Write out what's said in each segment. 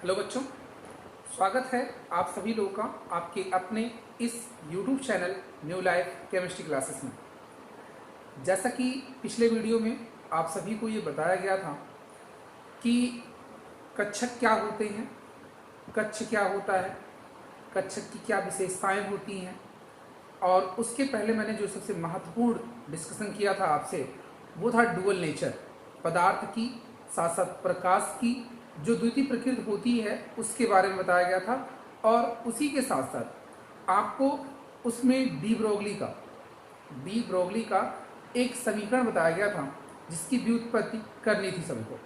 Hello बच्चों, स्वागत है आप सभी लोगों का आपके अपने इस YouTube channel new life chemistry classes में। जैसा कि पिछले वीडियो में आप सभी को ये बताया गया था कि कक्षक क्या होते हैं, कक्ष क्या होता है, कक्षक की क्या विशेषताएं होती हैं, और उसके पहले मैंने जो सबसे महत्वपूर्ण डिस्कशन किया था आपसे वो था डुअल नेचर, पदार्थ की साथ साथ प्रकाश की जो द्वितीय प्रकृति होती है उसके बारे में बताया गया था। और उसी के साथ साथ आपको उसमें डी ब्रोगली का एक समीकरण बताया गया था जिसकी व्युत्पत्ति करनी थी सभी को।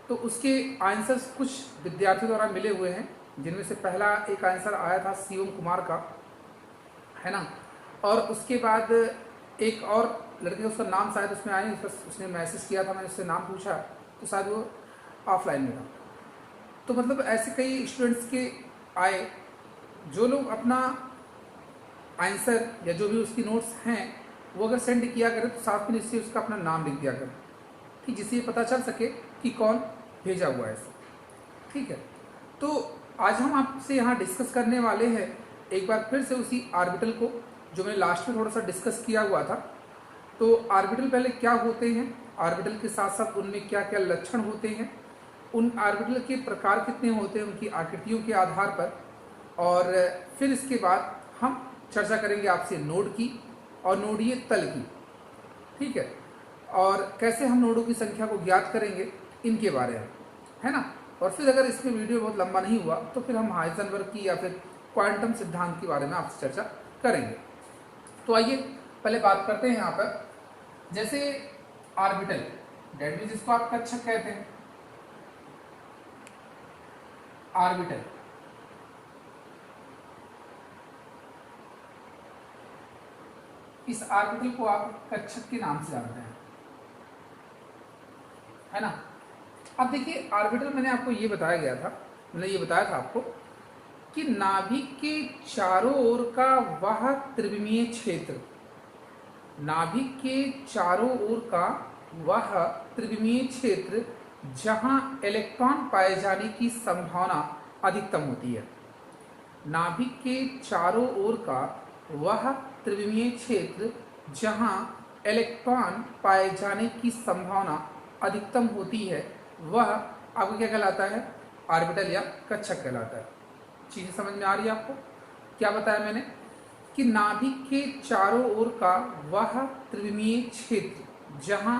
तो उसके आंसर्स कुछ विद्यार्थियों द्वारा मिले हुए हैं, जिनमें से पहला एक आंसर आया था शिवम कुमार का, है ना। और उसके बाद एक और लड़के, उसका नाम शायद उसमें आया, उसने मैसेज किया था, मैंने उससे नाम पूछा तो शायद वो ऑफलाइन में था। तो मतलब ऐसे कई स्टूडेंट्स के आए जो लोग अपना आंसर या जो भी उसकी नोट्स हैं वो अगर सेंड किया करें तो साथ में इससे उसका अपना नाम लिख दिया करें, ठीक, जिससे ये पता चल सके कि कौन भेजा हुआ है ऐसे। ठीक है, तो आज हम आपसे यहाँ डिस्कस करने वाले हैं एक बार फिर से उसी आर्बिटल को जो मैंने लास्ट में थोड़ा सा डिस्कस किया हुआ था। तो आर्बिटल पहले क्या होते हैं, आर्बिटल के साथ साथ उनमें क्या क्या लक्षण होते हैं, उन आर्बिटल के प्रकार कितने होते हैं उनकी आकृतियों के आधार पर, और फिर इसके बाद हम चर्चा करेंगे आपसे नोड की और नोडीय तल की। ठीक है, और कैसे हम नोडों की संख्या को ज्ञात करेंगे इनके बारे में, है ना। और फिर अगर इसमें वीडियो बहुत लंबा नहीं हुआ तो फिर हम हाइजेनबर्ग की या फिर क्वांटम सिद्धांत के बारे में आपसे चर्चा करेंगे। तो आइए पहले बात करते हैं यहाँ पर, जैसे आर्बिटल डेट मीन्स जिसको आप कक्षक कहते हैं, आर्बिटल इस आर्बिटल को आप कक्षक के नाम से जानते हैं, है ना। अब देखिए आर्बिटल मैंने आपको ये बताया गया था, मैंने ये बताया था आपको कि नाभिक के चारों ओर का वह त्रिविमीय क्षेत्र, नाभिक के चारों ओर का वह त्रिविमीय क्षेत्र जहां इलेक्ट्रॉन पाए जाने की संभावना अधिकतम होती है, नाभिक के चारों ओर का वह त्रिविमीय क्षेत्र जहां इलेक्ट्रॉन पाए जाने की संभावना अधिकतम होती है, वह आपको क्या कहलाता है, आर्बिटल या कक्षक कहलाता है। चीजें समझ में आ रही है आपको? क्या बताया मैंने कि नाभिक के चारों ओर का वह त्रिविमीय क्षेत्र जहां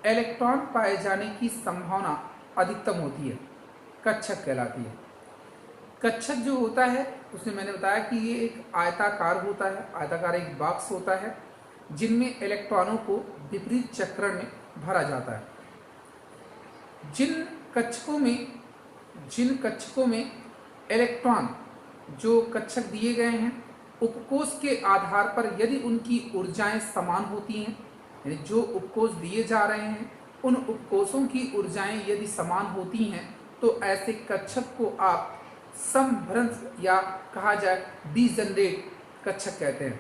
इलेक्ट्रॉन पाए जाने की संभावना अधिकतम होती है, कक्षक कहलाती है। कक्षक जो होता है उसमें मैंने बताया कि ये एक आयताकार होता है, आयताकार एक बॉक्स होता है जिनमें इलेक्ट्रॉनों को विपरीत चक्रण में भरा जाता है। जिन कक्षकों में इलेक्ट्रॉन जो कक्षक दिए गए हैं, उपकोष के आधार पर यदि उनकी ऊर्जाएं समान होती हैं, यानी जो उपकोष दिए जा रहे हैं उन उपकोषों की ऊर्जाएं यदि समान होती हैं तो ऐसे कक्षक को आप समभ्रंश या कहा जाए डिजनरेट कक्षक कहते हैं।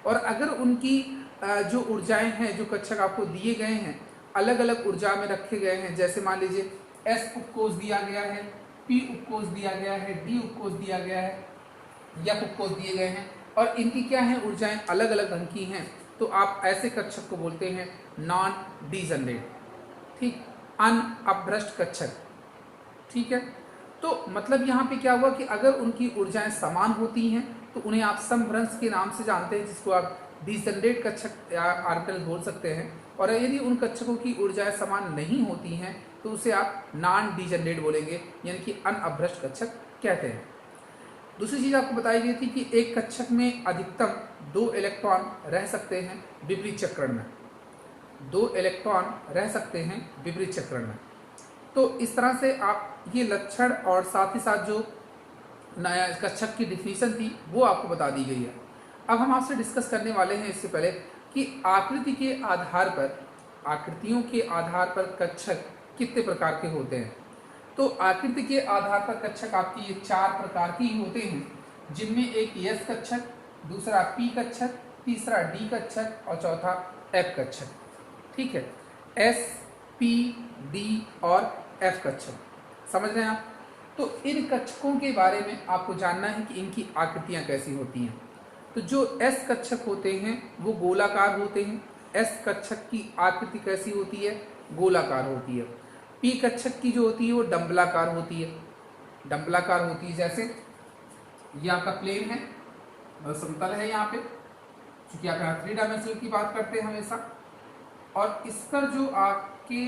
और अगर उनकी जो ऊर्जाएं हैं, जो कक्षक आपको दिए गए हैं अलग अलग ऊर्जा में रखे गए हैं, जैसे मान लीजिए S उपकोष दिया गया है, P उपकोष दिया गया है, D उपकोष दिया गया है, F उपकोष दिए गए हैं, और इनकी क्या है ऊर्जाएं अलग अलग ढंग की हैं, तो आप ऐसे कक्षक को बोलते हैं नॉन डिजनरेट, ठीक, अनअभ्रष्ट कक्षक। ठीक है, तो मतलब यहाँ पे क्या हुआ कि अगर उनकी ऊर्जाएं समान होती हैं तो उन्हें आप समभ्रंश के नाम से जानते हैं, जिसको आप डिजनरेट कक्षक या आर्बिटल बोल सकते हैं। और यदि उन कक्षकों की ऊर्जाएं समान नहीं होती हैं तो उसे आप नॉन डिजनरेट बोलेंगे, यानी कि अनअभ्रष्ट कक्षक कहते हैं। दूसरी चीज आपको बताई गई थी कि एक कक्षक में अधिकतम 2 इलेक्ट्रॉन रह सकते हैं विपरीत चक्रण में, 2 इलेक्ट्रॉन रह सकते हैं विपरीत चक्रण में। तो इस तरह से आप ये लक्षण और साथ ही साथ जो नया कक्षक की डिफिनीशन थी वो आपको बता दी गई है। अब हम आपसे डिस्कस करने वाले हैं इससे पहले कि आकृतियों के आधार पर कक्षक कितने प्रकार के होते हैं। तो आकृति के आधार पर कक्षक आपकी ये 4 प्रकार के ही होते हैं, जिनमें एक S कक्षक, दूसरा P कक्षक, तीसरा D कक्षक और चौथा F कक्षक। ठीक है, S, P, D और F कक्षक, समझ रहे हैं आप। तो इन कक्षकों के बारे में आपको जानना है कि इनकी आकृतियाँ कैसी होती हैं। तो जो एस कक्षक होते हैं वो गोलाकार होते हैं। एस कक्षक की आकृति कैसी होती है? गोलाकार होती है। पी कक्षक की जो होती है वो डंबलाकार होती है। डंबलाकार होती है, जैसे ये आपका प्लेन है, समतल है यहाँ पे, क्योंकि आप यहाँ 3 डायमेंशनल की बात करते हैं हमेशा। और इस पर जो आपके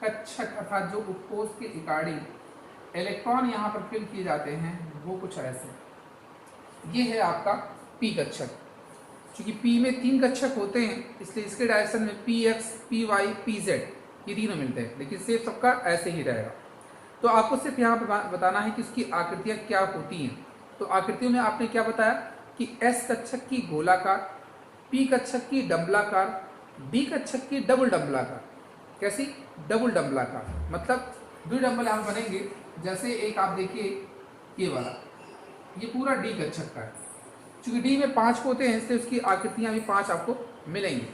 कक्षक अर्थात जो उपकोष के अकॉर्डिंग इलेक्ट्रॉन यहाँ पर फिल किए जाते हैं वो कुछ ऐसे। ये है आपका पी कक्षक। क्योंकि पी में 3 कक्षक होते हैं इसलिए इसके डायरेक्शन में p x, p y, p z ये तीनों मिलते हैं, लेकिन शेप सबका ऐसे ही रहेगा। तो आपको सिर्फ यहाँ पर बताना है कि उसकी आकृतियाँ क्या होती हैं। तो आकृतियों में आपने क्या बताया कि एस कक्षक की गोलाकार, पी कक्षक की डंबलाकार, डी कक्षक की डबल डंबलाकार। कैसी? डबल डंबलाकार, मतलब 2 डंबल यहाँ बनेंगे। जैसे एक आप देखिए ये वाला, ये पूरा डी कक्षक का है। चूंकि डी में 5 होते हैं इसलिए उसकी आकृतियाँ भी 5 आपको मिलेंगी।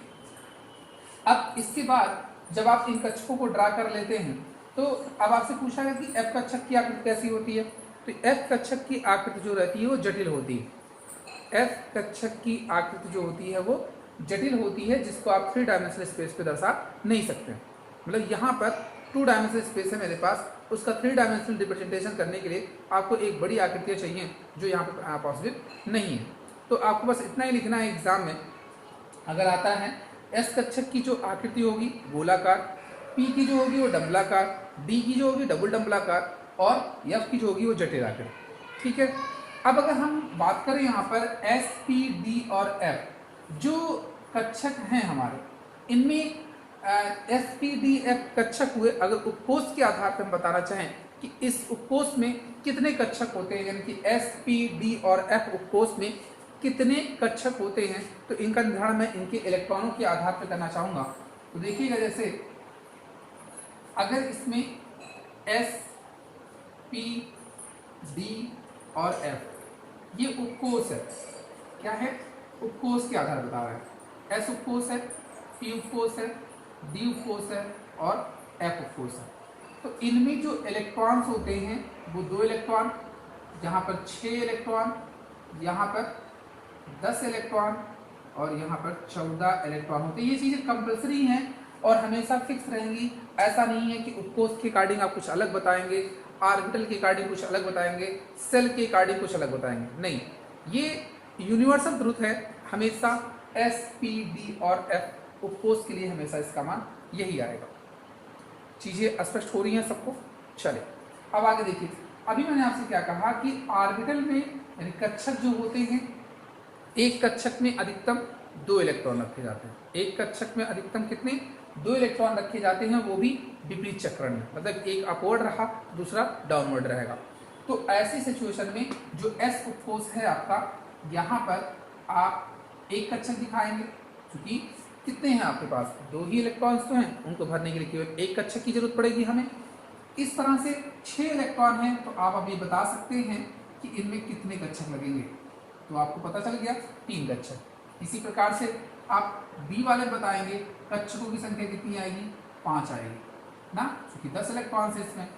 अब इसके बाद जब आप इन कक्षकों को ड्रा कर लेते हैं तो अब आपसे पूछा गया कि एफ कक्षक की आकृति कैसी होती है। तो एफ कक्षक की आकृति जो रहती है वो जटिल होती है। एफ कक्षक की आकृति जो होती है वो जटिल होती है, जिसको आप 3 डायमेंशनल स्पेस पे दर्शा नहीं सकते। मतलब यहाँ पर 2 डायमेंशनल स्पेस है मेरे पास, उसका 3 डायमेंशनल रिप्रेजेंटेशन करने के लिए आपको एक बड़ी आकृतियाँ चाहिए जो यहाँ पर पॉसिबल नहीं है। तो आपको बस इतना ही लिखना है एग्जाम में अगर आता है। एस कक्षक की जो आकृति होगी गोलाकार, पी की जो होगी वो डंबलाकार, डी की जो होगी डबल डंबलाकार और एफ की जो होगी वो जटिल आकृति। ठीक है। अब अगर हम बात करें यहाँ पर एस, पी, डी और एफ जो कक्षक हैं हमारे, इनमें एस, पी, डी, एफ कक्षक हुए। अगर उपकोष के आधार पर हम बताना चाहें कि इस उपकोष में कितने कक्षक होते हैं, यानी कि एस, पी, डी और एफ उपकोष में कितने कक्षक होते हैं, तो इनका निर्धारण मैं इनके इलेक्ट्रॉनों के आधार पर करना चाहूँगा। तो देखिएगा, जैसे अगर इसमें एस, पी, डी और एफ ये उपकोष है, क्या है? उपकोष के आधार बता रहा है। एस उपकोष है, पी उपकोष है, डी उपकोष है और एफ उपकोष है। तो इनमें जो इलेक्ट्रॉन्स होते हैं वो 2 इलेक्ट्रॉन, यहाँ पर 6 इलेक्ट्रॉन, यहाँ पर 10 इलेक्ट्रॉन और यहाँ पर 14 इलेक्ट्रॉन होते हैं। ये चीज़ें कंपल्सरी हैं और हमेशा फिक्स रहेंगी। ऐसा नहीं है कि उपकोष के अकॉर्डिंग आप कुछ अलग बताएंगे, ऑर्बिटल के अकॉर्डिंग कुछ अलग बताएंगे, सेल के अकॉर्डिंग कुछ अलग बताएंगे। नहीं, ये यूनिवर्सल ट्रुथ है। हमेशा एस, पी, डी और एफ उपकोष के लिए हमेशा इसका मान यही आएगा। चीज़ें स्पष्ट हो रही हैं सबको? चलिए अब आगे देखिए। अभी मैंने आपसे क्या कहा कि ऑर्बिटल में यानी कक्षक जो होते हैं, एक कक्षक में अधिकतम 2 इलेक्ट्रॉन रखे जाते हैं। एक कक्षक में अधिकतम कितने? 2 इलेक्ट्रॉन रखे जाते हैं, वो भी विपरीत चक्रण में, मतलब एक अपवर्ड रहा दूसरा डाउनवर्ड रहेगा। तो ऐसी सिचुएशन में जो एस उपकोष है आपका, यहाँ पर आप एक कक्षक दिखाएंगे, क्योंकि कितने हैं आपके पास? 2 ही इलेक्ट्रॉन्स तो हैं, उनको भरने के लिए केवल एक कक्षक की जरूरत पड़ेगी हमें। इस तरह से 6 इलेक्ट्रॉन हैं, तो आप अभी बता सकते हैं कि इनमें कितने कक्षक लगेंगे। तो आपको पता चल गया 3 कक्षक। इसी प्रकार से आप बी वाले बताएंगे कक्षकों की संख्या कितनी आएगी? 5 आएगी ना, क्योंकि 10 इलेक्ट्रॉन्स है इसमें।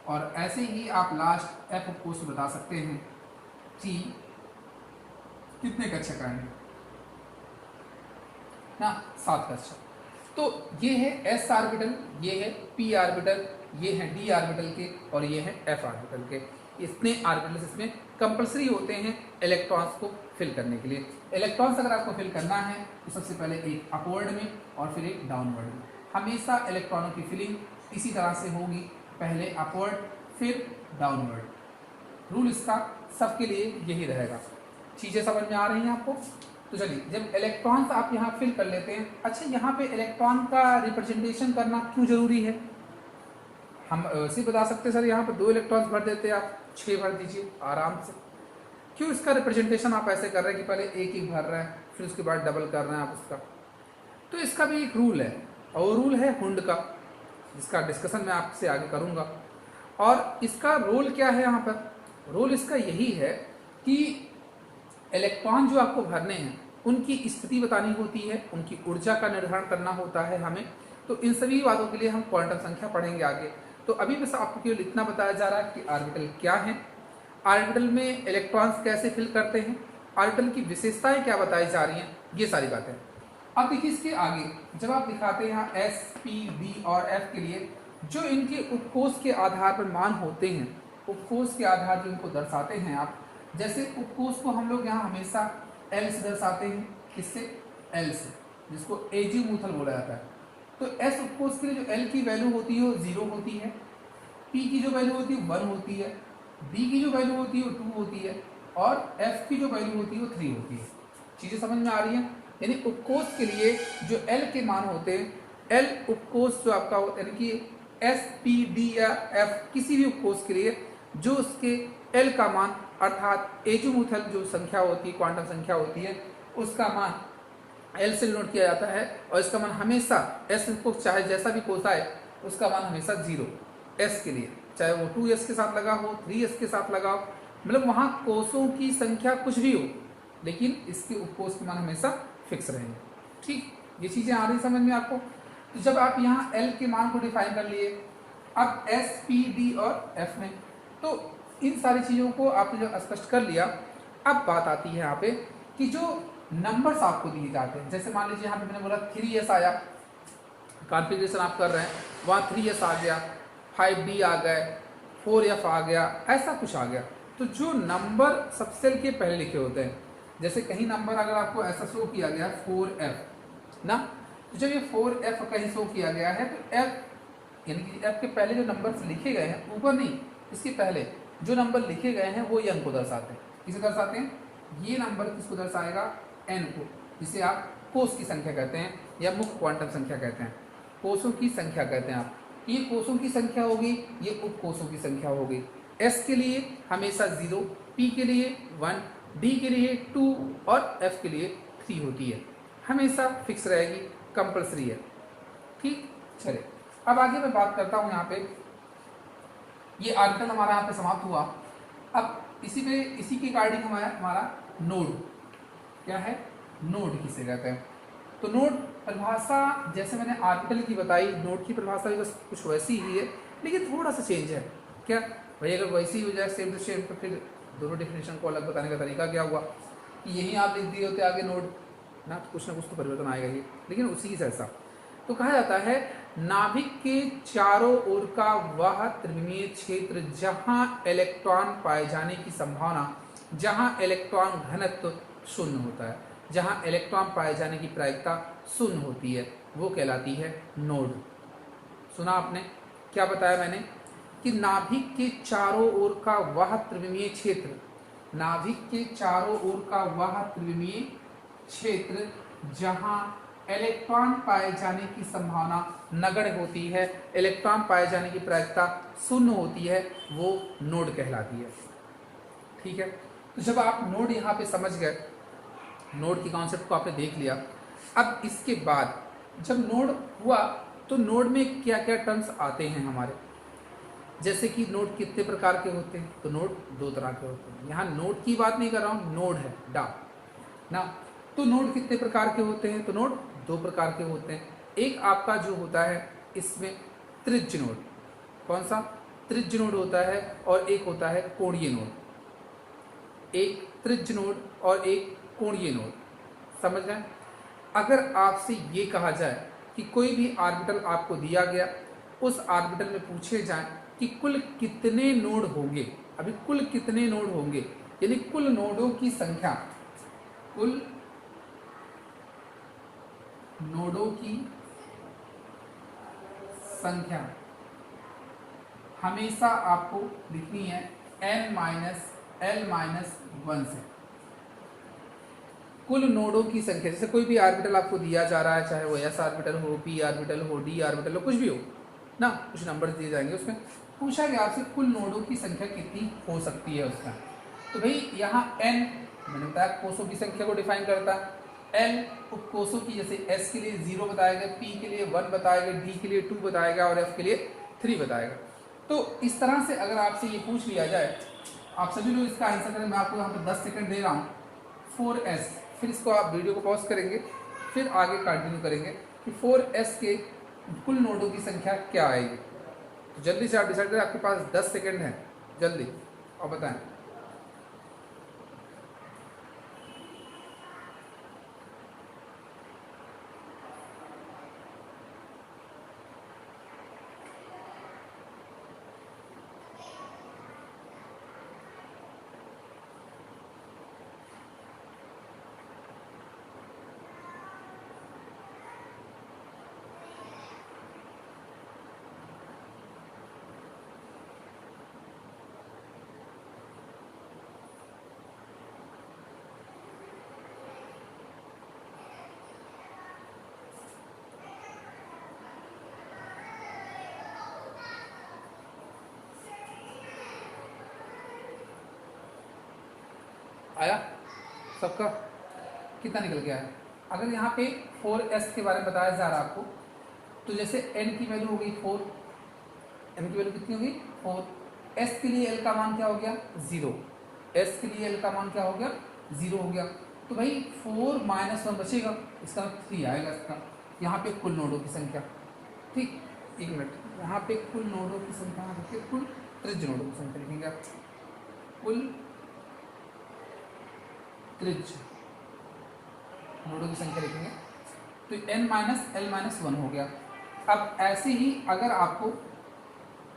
और ऐसे ही आप लास्ट एफ उपकोष से बता सकते हैं कि कितने कक्षक आएंगे ना, 7 कक्षक। तो ये है एस ऑर्बिटल, ये है पी ऑर्बिटल, ये है डी ऑर्बिटल के और ये है एफ ऑर्बिटल के। इतने ऑर्बिटल्स इसमें कंपल्सरी होते हैं इलेक्ट्रॉन्स को फिल करने के लिए। इलेक्ट्रॉन्स अगर आपको फिल करना है तो सबसे पहले एक अपवर्ड में और फिर एक डाउनवर्ड में। हमेशा इलेक्ट्रॉनों की फिलिंग इसी तरह से होगी, पहले अपवर्ड फिर डाउनवर्ड। रूल इसका सबके लिए यही रहेगा। चीज़ें समझ में आ रही हैं आपको? तो चलिए, जब इलेक्ट्रॉन्स आप यहाँ फिल कर लेते हैं, अच्छा यहाँ पे इलेक्ट्रॉन का रिप्रेजेंटेशन करना क्यों जरूरी है? हम ऐसे बता सकते हैं सर यहाँ पर 2 इलेक्ट्रॉन्स भर देते हैं, आप 6 भर दीजिए आराम से। क्यों इसका रिप्रेजेंटेशन आप ऐसे कर रहे हैं कि पहले एक ही भर रहे हैं फिर उसके बाद डबल कर रहे हैं आप उसका? तो इसका भी एक रूल है, और वो रूल है हुंड का, जिसका डिस्कशन मैं आपसे आगे करूँगा। और इसका रोल क्या है यहाँ पर? रोल इसका यही है कि इलेक्ट्रॉन जो आपको भरने हैं उनकी स्थिति बतानी होती है, उनकी ऊर्जा का निर्धारण करना होता है हमें। तो इन सभी बातों के लिए हम क्वांटम संख्या पढ़ेंगे आगे। तो अभी बस आपको केवल इतना बताया जा रहा है कि ऑर्बिटल क्या है, ऑर्बिटल में इलेक्ट्रॉन्स कैसे फिल करते हैं, ऑर्बिटल की विशेषताएं क्या बताई जा रही हैं, ये सारी बातें। अब देखिए इसके आगे जब आप दिखाते हैं यहाँ एस, पी, डी और एफ के लिए जो इनके उपकोष के आधार पर मान होते हैं, उपकोष के आधार जो इनको दर्शाते हैं आप, जैसे उपकोष को हम लोग यहाँ हमेशा एल से दर्शाते हैं, किससे, एल से, जिसको एजीमुथल बोला जाता है। तो एस उपकोष के लिए जो एल की वैल्यू होती है वो 0 होती है, पी की जो वैल्यू होती है 1 होती है, डी की जो वैल्यू होती है वो 2 होती है और एफ की जो वैल्यू होती है वो 3 होती है। चीज़ें समझ में आ रही हैं? यानी उपकोष के लिए जो एल के मान होते हैं, एल उपकोष जो आपका यानी कि एस, पी, डी या एफ किसी भी उपकोष के लिए जो उसके एल का मान अर्थात एजीमुथल जो संख्या होती है, क्वांटम संख्या होती है, उसका मान एल से डिनोट किया जाता है और इसका मान हमेशा एस को चाहे जैसा भी कोष आए उसका मान हमेशा 0 एस के लिए, चाहे वो 2s के साथ लगा हो, 3s के साथ लगा हो, मतलब वहाँ कोषों की संख्या कुछ भी हो लेकिन इसके उपकोष के मान हमेशा फिक्स रहेंगे। ठीक, ये चीज़ें आ रही समझ में आपको? तो जब आप यहाँ एल के मान को डिफाइन कर लिए, अब एस, पी, डी और एफ में, तो इन सारी चीज़ों को आपने जब स्पष्ट कर लिया, अब बात आती है यहाँ पे कि जो नंबर्स आपको दिए जाते हैं, जैसे मान लीजिए यहाँ पे मैंने बोला 3s आया, कॉन्फ़िगरेशन आप कर रहे हैं, वहाँ 3s आ गया, 5d आ गए, 4f आ गया, ऐसा कुछ आ गया। तो जो नंबर सबसे के पहले लिखे होते हैं, जैसे कहीं नंबर अगर आपको ऐसा शो किया गया 4f ना, तो जब ये 4f कहीं शो किया गया है तो f यानी कि f के पहले जो नंबर्स लिखे गए हैं, ऊपर नहीं, इसके पहले जो नंबर लिखे गए हैं वो ये अंक को दर्शाते हैं। किसे दर्शाते हैं? ये नंबर किसको दर्शाएगा? n को, जिसे आप कोष की संख्या कहते हैं या मुख्य क्वांटम संख्या कहते हैं, कोषों की संख्या कहते हैं आप। ये कोषों की संख्या होगी, ये उपकोषों की संख्या होगी। s के लिए हमेशा 0, p के लिए 1, d के लिए 2 और f के लिए 3 होती है, हमेशा फिक्स रहेगी, कंपल्सरी है। ठीक, चलिए अब आगे मैं बात करता हूँ। यहाँ पे ये आर्टिकल हमारा यहाँ पे समाप्त हुआ। अब इसी के रिगार्डिंग हमारा नोड क्या है, नोड किसे कहते हैं। तो नोड परिभाषा जैसे मैंने आर्टिकल की बताई, नोड की परिभाषा भी बस कुछ वैसी ही है लेकिन थोड़ा सा चेंज है। क्या भाई, अगर वैसी ही हो जाए सेम टू सेम तो फिर दोनों डेफिनेशन को अलग बताने का तरीका क्या हुआ कि यही आप लिख दिए होते आगे नोड ना, तो कुछ ना कुछ तो परिवर्तन आएगा ही, लेकिन उसी से ऐसा। तो कहा जाता है नाभिक के चारों ओर का वह त्रिविमीय क्षेत्र जहां इलेक्ट्रॉन पाए जाने की संभावना, जहां इलेक्ट्रॉन घनत्व शून्य होता है, जहां इलेक्ट्रॉन पाए जाने की प्रायिकता शून्य होती है, वो कहलाती है नोड। सुना आपने? क्या बताया मैंने कि नाभिक के चारों ओर का वह त्रिविमीय क्षेत्र, नाभिक के चारों ओर का वह त्रिविमीय क्षेत्र जहां इलेक्ट्रॉन पाए जाने की संभावना नगण्य होती है, इलेक्ट्रॉन पाए जाने की प्रायिकता शून्य होती है, वो नोड कहलाती है। ठीक है, तो जब आप नोड यहाँ पे समझ गए, नोड की कॉन्सेप्ट को आपने देख लिया, अब इसके बाद जब नोड हुआ तो नोड में क्या क्या टर्म्स आते हैं हमारे, जैसे कि नोड कितने प्रकार के होते हैं, तो नोड 2 तरह के होते हैं। यहाँ नोड की बात नहीं कर रहा हूँ, नोड है डा ना। तो नोड कितने प्रकार के होते हैं, तो नोड 2 प्रकार के होते हैं। एक आपका जो होता है इसमें त्रिज्य नोड, कौन सा? त्रिज्य नोड होता है, और एक होता है कोणीय नोड। एक त्रिज्य नोड और एक कोणीय नोड, समझ रहे हैं? अगर आपसे ये कहा जाए कि कोई भी ऑर्बिटल आपको दिया गया, उस ऑर्बिटल में पूछे जाए कि कुल कितने नोड होंगे, अभी कुल कितने नोड होंगे, यानी कुल नोडों की संख्या, कुल नोडों की संख्या हमेशा आपको लिखनी है n-l-1 से। कुल नोडों की संख्या, जैसे कोई भी ऑर्बिटल आपको दिया जा रहा है, चाहे वो s ऑर्बिटल हो, p ऑर्बिटल हो, d ऑर्बिटल हो, कुछ भी हो ना, कुछ नंबर दिए जाएंगे, उसमें पूछा गया आपसे कुल नोडों की संख्या कितनी हो सकती है उसका। तो भाई यहाँ n मैंने बताया कोषों की संख्या को डिफाइन करता है, l उपकोषों की, जैसे s के लिए 0 बताएगा, p के लिए 1 बताएगा, d के लिए 2 बताएगा और f के लिए 3 बताएगा। तो इस तरह से अगर आपसे ये पूछ लिया जाए, आप सभी लोग इसका आंसर करें, मैं आपको यहाँ पर 10 सेकंड दे रहा हूँ, 4s, फिर इसको आप वीडियो को पॉज करेंगे, फिर आगे कंटिन्यू करेंगे कि 4s के कुल नोडों की संख्या क्या आएगी। तो जल्दी से आप डिसाइड करें, आपके पास 10 सेकेंड है, जल्दी और बताएं। आया सबका? कितना निकल गया है? अगर यहाँ पे 4s के बारे में बताया जा रहा है आपको, तो जैसे n की वैल्यू हो गई 4, n की वैल्यू कितनी होगी 4, s के लिए l का मान क्या हो गया 0, s के लिए l का मान क्या हो गया 0 हो गया। तो भाई 4 माइनस 1 बचेगा, इसका 3 आएगा इसका। यहाँ पे कुल नोडों की संख्या, ठीक, एक मिनट, यहाँ पे कुल नोडों की संख्या देखिए, कुल त्रिज्य नोडों की संख्या लिखेंगे आप, कुल त्रिज्य नोडों की संख्या लिखेंगे, तो n माइनस l माइनस 1 हो गया। अब ऐसे ही अगर आपको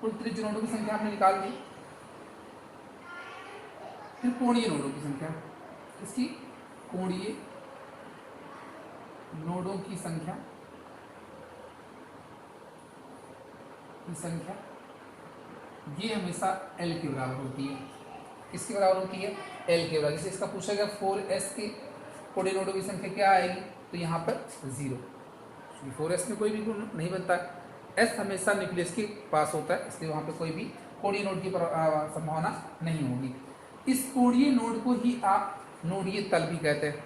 कुल त्रिज्य नोडों की संख्या आपने निकाल दी, फिर कोणीय नोडों की संख्या, इसकी कोणीय नोडों की संख्या ये हमेशा l के बराबर होती है। किसके बराबर होती है? l के बराबर। जैसे इसका पूछा गया 4s के कोणीय नोडों की संख्या क्या आएगी, तो यहाँ पर 0, क्योंकि 4s में कोई भी गुण नहीं बनता है, s हमेशा न्यूक्लियस के पास होता है, इसलिए वहाँ पे कोई भी कोणीय नोड की संभावना नहीं होगी। इस कोणीय नोड को ही आप नोडीय तल भी कहते हैं।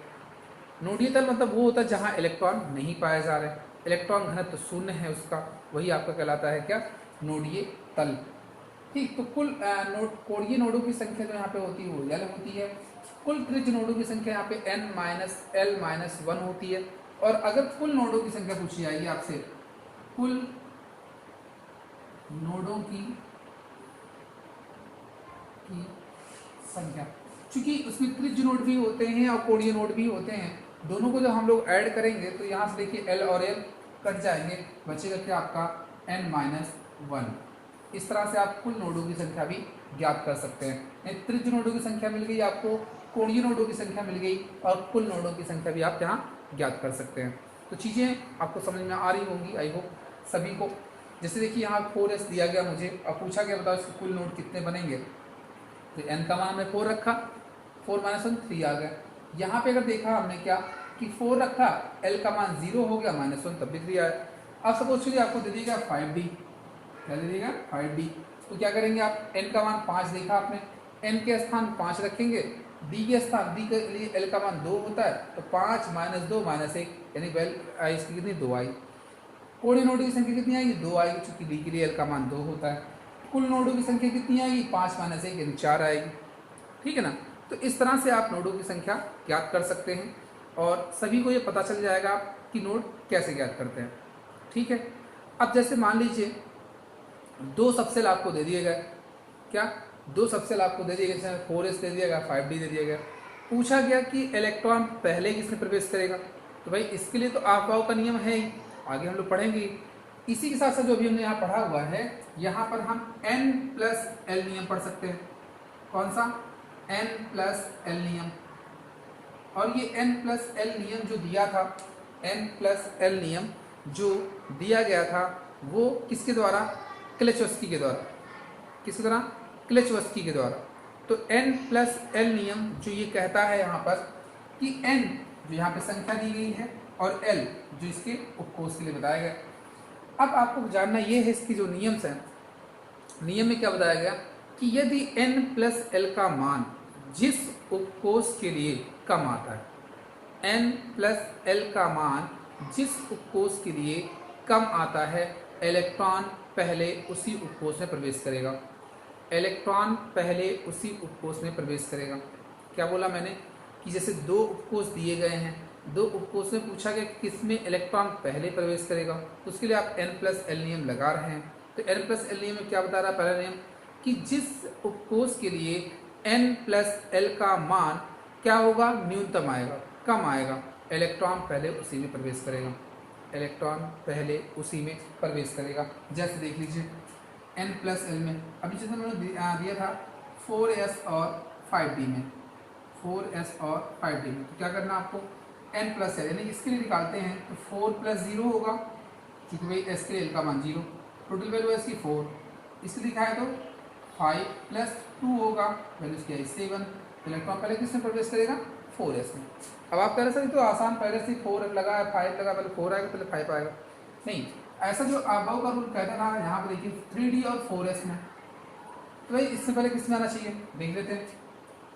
नोडीय तल मतलब वो होता है जहाँ इलेक्ट्रॉन नहीं पाया जा रहा है, इलेक्ट्रॉन घनत्व शून्य है उसका, वही आपका कहलाता है क्या? नोडीय तल। ठीक, तो कुल कोणीय नोडों की संख्या जो यहाँ पे होती है वो l होती है। कुल त्रिज्य नोडों की संख्या यहाँ पे n माइनस l माइनस 1 होती है। और अगर कुल नोडों की संख्या पूछी जाएगी आपसे, कुल नोडों की संख्या, चूंकि उसमें त्रिज्य नोड भी होते हैं और कोणीय नोड भी होते हैं, दोनों को जब हम लोग ऐड करेंगे तो यहाँ से देखिए l और l कट जाएंगे, बचेगा क्या आपका n माइनस 1। इस तरह से आप कुल नोडों की संख्या भी ज्ञात कर सकते हैं। त्रिज्य नोडों की संख्या मिल गई आपको, कोणीय नोडों की संख्या मिल गई, और कुल नोडों की संख्या भी आप यहाँ ज्ञात कर सकते हैं। तो चीज़ें आपको समझ में आ रही होंगी, आई होप सभी को। जैसे देखिए यहाँ 4s दिया गया मुझे, अब पूछा गया बताओ इसके कुल नोड कितने बनेंगे, तो n का मान हमने 4 रखा, 4 माइनस 1 3 आ गया। यहाँ पे अगर देखा हमने क्या कि 4 रखा, l का मान 0 हो गया, माइनस 1 तब भी 3 आया। अब सपोज करिए आपको दे दिएगा 5d, क्या दे देगा 5d, तो क्या करेंगे आप, n का मान 5 देखा आपने, n के स्थान 5 रखेंगे, d के स्थान, d के लिए l का मान 2 होता है, तो 5 माइनस 2 माइनस 1, यानी वैल्यू इसकी कितनी 2 आई। कोणीय नोडों की संख्या कितनी आएगी 2 आएगी, चूंकि d के लिए l का मान 2 होता है। कुल नोडों की संख्या कितनी आएगी 5 माइनस 1 यानी 4 आएगी, ठीक है ना। तो इस तरह से आप नोडों की संख्या ज्ञात कर सकते हैं, और सभी को ये पता चल जाएगा कि नोड कैसे ज्ञात करते हैं, ठीक है। अब जैसे मान लीजिए 2 सबसेल आपको दे दिए गए, क्या 2 सबसेल आपको दे दिए गए, जैसे 4s दे दिया गया, 5d दे दिया गया। पूछा गया कि इलेक्ट्रॉन पहले किसमें प्रवेश करेगा, तो भाई इसके लिए तो अफबाउ का नियम है ही, आगे हम लोग पढ़ेंगे। इसी के साथ साथ जो भी हमने यहाँ पढ़ा हुआ है, यहाँ पर हम n प्लस l नियम पढ़ सकते हैं। कौन सा? n प्लस l नियम। और ये n प्लस l नियम जो दिया था, n प्लस l नियम जो दिया गया था, वो किसके द्वारा? क्लेचोव्स्की के द्वारा। किसके द्वारा? क्लेचोव्स्की के द्वारा। तो n प्लस l नियम जो ये कहता है यहाँ पर कि n जो यहाँ पे संख्या दी गई है और l जो इसके उपकोष के लिए बताया गया। अब आपको जानना ये है इसकी जो नियम्स हैं, नियम में क्या बताया गया कि यदि n प्लस l का मान जिस उपकोष के लिए कम आता है, n प्लस l का मान जिस उपकोष के लिए कम आता है, इलेक्ट्रॉन पहले उसी उपकोष में प्रवेश करेगा। इलेक्ट्रॉन पहले उसी उपकोष में प्रवेश करेगा। क्या बोला मैंने कि जैसे 2 उपकोष दिए गए हैं, 2 उपकोष में पूछा गया किस में इलेक्ट्रॉन पहले प्रवेश करेगा, तो उसके लिए आप n प्लस l नियम लगा रहे हैं। तो n प्लस एल नियम में क्या बता रहा है पहला नियम कि जिस उपकोष के लिए n प्लस एल का मान क्या होगा, न्यूनतम आएगा, कम आएगा, इलेक्ट्रॉन पहले उसी में प्रवेश करेगा, इलेक्ट्रॉन पहले उसी में प्रवेश करेगा। जैसे देख लीजिए n प्लस एल में अभी जैसे मैंने दिया था 4s और 5d में, 4s और 5d में, तो क्या करना आपको n प्लस एल यानी इसके लिए निकालते हैं तो 4 प्लस 0 होगा क्योंकि भाई s के एल का मान 0, टोटल वैल्यू है इसकी 4, इसलिए लिखा है तो 5 प्लस 2 होगा, वैल्यू इसकी आई 7, इलेक्ट्रॉन पहले किसमें प्रवेश करेगा, 4s में। अब आप कह रहे सर तो आसान, पहले से 4 लगा है 5 लगा, पहले 4 आएगा पहले 5 आएगा, नहीं ऐसा जो अबव का रूल कहता था यहाँ पर देखिए 3d और 4s में, तो भाई इससे पहले किस में आना चाहिए देख लेते हैं।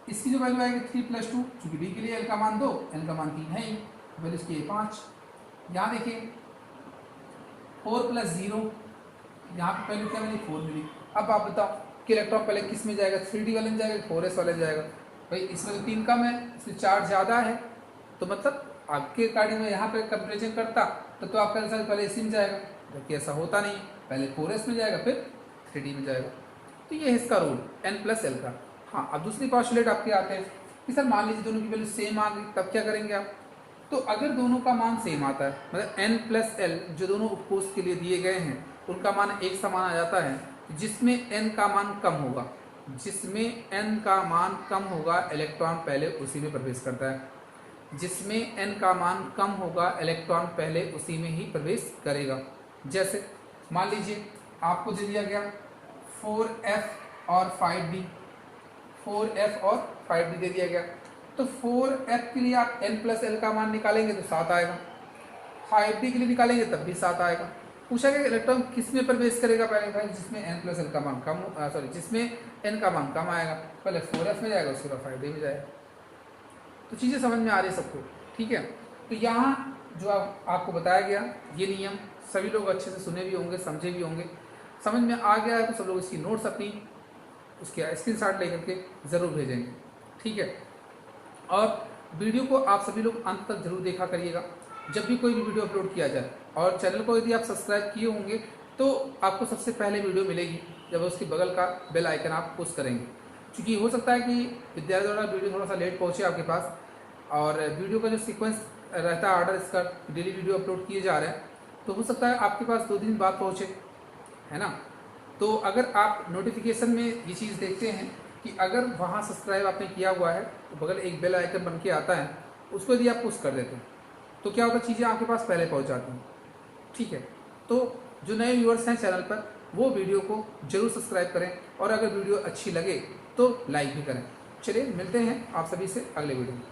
इसकी जो वैल्यू आएगी 3 प्लस 2, चूँकि d के लिए l का मान 2 n का मान 3 है ही, वैल्यू इसकी 5। यहाँ देखिए 4 प्लस 0, यहाँ पर पहले क्या मिली 4 मिली। अब आप बताओ कि इलेक्ट्रॉन पहले किस में जाएगा, 3d वाले में जाएगा 4s वाले में जाएगा, भाई इसमें तो 3 कम है, इसमें चार्ज ज़्यादा है, तो मतलब आपके अकॉर्डिंग में यहाँ पे कंपेरिजन करता तो आप कह सकते पहले इसी में जाएगा, जबकि ऐसा होता नहीं, पहले 4s में जाएगा फिर 3d में जाएगा। तो ये है इसका रूल n प्लस एल का। हाँ, अब दूसरी पॉस्टुलेट आपके आते हैं कि सर मान लीजिए दोनों की वैल्यू सेम आ गई, तब क्या करेंगे आप। तो अगर दोनों का मान सेम आता है, मतलब n प्लस एल जो दोनों उपकोष के लिए दिए गए हैं उनका मान एक समान आ जाता है, जिसमें n का मान कम होगा, जिसमें n का मान कम होगा इलेक्ट्रॉन पहले उसी में प्रवेश करता है, जिसमें n का मान कम होगा इलेक्ट्रॉन पहले उसी में ही प्रवेश करेगा। जैसे मान लीजिए आपको दे दिया गया 4f और 5d, 4f और 5d दे दिया गया, तो 4f के लिए आप n प्लस एल का मान निकालेंगे तो 7 आएगा, 5d के लिए निकालेंगे तब भी 7 आएगा। पूछा गया इलेक्ट्रॉन किस में प्रवेश करेगा, पहले भाई जिसमें n प्लस एल का मान कम सॉरी जिसमें n का मान कम आएगा, पहले 4f में जाएगा उसके बाद 5d में जाएगा। तो चीज़ें समझ में आ रही है सबको, ठीक है। तो यहाँ जो आपको बताया गया ये नियम सभी लोग अच्छे से सुने भी होंगे, समझे भी होंगे, समझ में आ गया है तो सब लोग इसकी नोट्स अपनी उसके स्क्रीनशॉट लेकर के ज़रूर भेजेंगे, ठीक है। और वीडियो को आप सभी लोग अंत तक जरूर देखा करिएगा जब भी कोई भी वीडियो अपलोड किया जाए, और चैनल को यदि आप सब्सक्राइब किए होंगे तो आपको सबसे पहले वीडियो मिलेगी जब उसके बगल का बेल आइकन आप पुश करेंगे। क्योंकि हो सकता है कि विद्यार्थी द्वारा वीडियो थोड़ा सा लेट पहुँचे आपके पास, और वीडियो का जो सीक्वेंस रहता है ऑर्डर इसका डेली वीडियो अपलोड किए जा रहे हैं, तो हो सकता है आपके पास 2 दिन बाद पहुँचे, है ना। तो अगर आप नोटिफिकेशन में ये चीज़ देखते हैं कि अगर वहाँ सब्सक्राइब आपने किया हुआ है तो बगल एक बेल आइकन बन के आता है, उसको यदि आप पुश कर देते हैं तो क्या होता है, चीज़ें आपके पास पहले पहुँच जाती हैं, ठीक है। तो जो नए व्यूअर्स हैं चैनल पर वो वीडियो को जरूर सब्सक्राइब करें, और अगर वीडियो अच्छी लगे तो लाइक भी करें। चलिए मिलते हैं आप सभी से अगले वीडियो में।